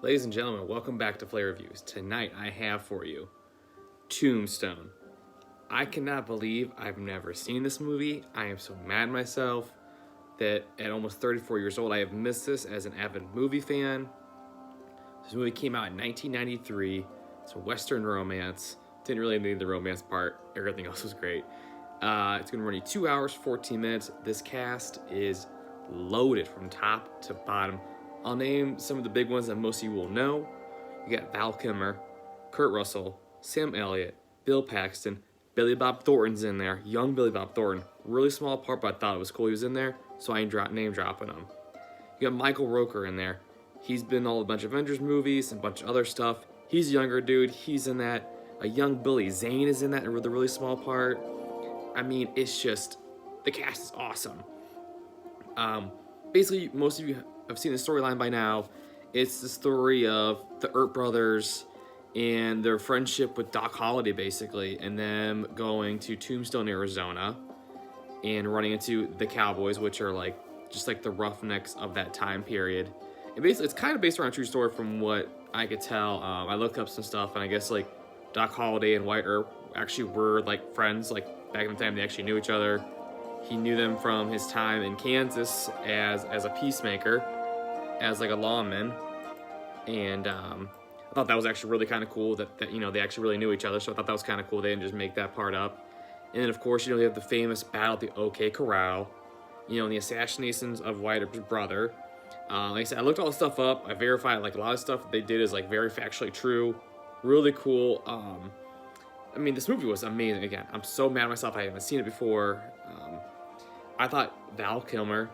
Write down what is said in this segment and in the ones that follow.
Ladies and gentlemen, welcome back to Play Reviews. Tonight I have for you Tombstone. I cannot believe I've never seen this movie. I am so mad at myself that at almost 34 years old I have missed this as an avid movie fan. This movie came out in 1993. It's a Western romance. Didn't really need the romance part. Everything else was great. It's going to run you 2 hours, 14 minutes. This cast is loaded from top to bottom. I'll name some of the big ones that most of you will know. You got Val Kilmer, Kurt Russell, Sam Elliott, Bill Paxton, Billy Bob Thornton's in there. Young Billy Bob Thornton. Really small part, but I thought it was cool he was in there, so I ain't name dropping him. You got Michael Rooker in there. He's been in a bunch of Avengers movies and a bunch of other stuff. He's a younger dude. He's in that. A young Billy Zane is in that with a really small part. I mean, it's just, the cast is awesome. Basically, most of you have seen the storyline by now. It's the story of the Earp brothers and their friendship with Doc Holliday, basically, and them going to Tombstone, Arizona, and running into the Cowboys, which are just like the roughnecks of that time period. And basically, it's kind of based around a true story from what I could tell. I looked up some stuff, and I guess Doc Holliday and Wyatt Earp actually were friends. Back in the time, they actually knew each other. He knew them from his time in Kansas as a peacemaker, as a lawman, and I thought that was actually really kind of cool that they actually really knew each other. So I thought that was kind of cool. They didn't just make that part up. And then of course they have the famous battle at the OK Corral, and the assassinations of Wyatt Earp's brother. Like I said, I looked all the stuff up. I verified a lot of stuff they did is very factually true. Really cool. I mean, this movie was amazing. Again, I'm so mad at myself. I haven't seen it before. I thought Val Kilmer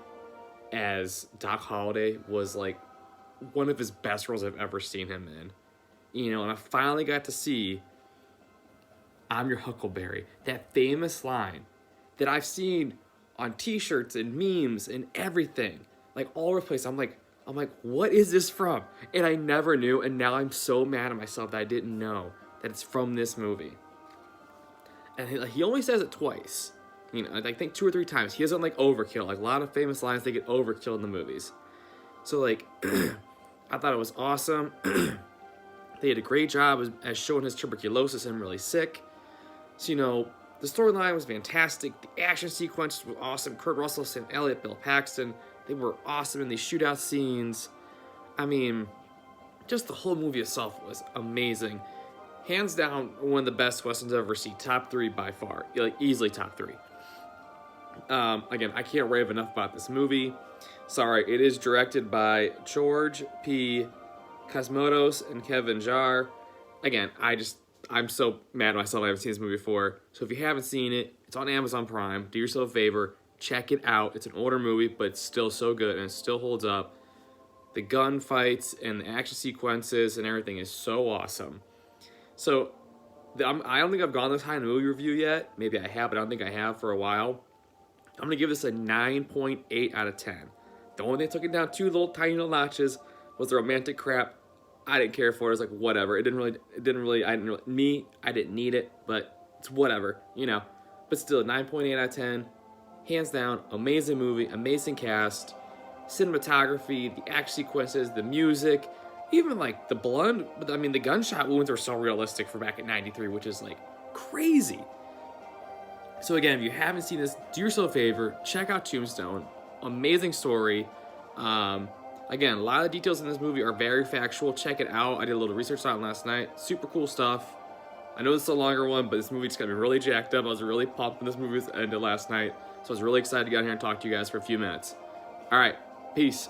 as Doc Holliday was one of his best roles I've ever seen him in. And I finally got to see "I'm your Huckleberry," that famous line that I've seen on t-shirts and memes and everything, all over the place. I'm like, what is this from? And I never knew, and now I'm so mad at myself that I didn't know that it's from this movie. And he only says it twice. I think 2 or 3 times. He doesn't overkill. A lot of famous lines, they get overkill in the movies. So I thought it was awesome. They did a great job as showing his tuberculosis and really sick. So the storyline was fantastic. The action sequences were awesome. Kurt Russell, Sam Elliott, Bill Paxton, they were awesome in these shootout scenes. I mean, just the whole movie itself was amazing. Hands down, one of the best westerns I've ever seen. Top 3 by far. Easily top 3. Again, I can't rave enough about this movie. Sorry, it is directed by George P. Cosmatos and Kevin Jarre. Again, I'm so mad at myself I haven't seen this movie before. So if you haven't seen it, it's on Amazon Prime. Do yourself a favor. Check it out. It's an older movie, but it's still so good and it still holds up. The gunfights and the action sequences and everything is so awesome. So, I don't think I've gone this high in a movie review yet. Maybe I have, but I don't think I have for a while. I'm going to give this a 9.8 out of 10. The only thing that took it down 2 little tiny little notches was the romantic crap. I didn't care for it. It was whatever. I didn't need it, but it's whatever, But still, 9.8 out of 10. Hands down, amazing movie, amazing cast. Cinematography, the action sequences, the music. Even the blood, the gunshot wounds are so realistic for back in 93, which is crazy. So again, if you haven't seen this, do yourself a favor, check out Tombstone. Amazing story. Again, a lot of the details in this movie are very factual. Check it out. I did a little research on it last night. Super cool stuff. I know this is a longer one, but this movie just got me really jacked up. I was really pumped when this movie was ended last night. So I was really excited to get out here and talk to you guys for a few minutes. All right, peace.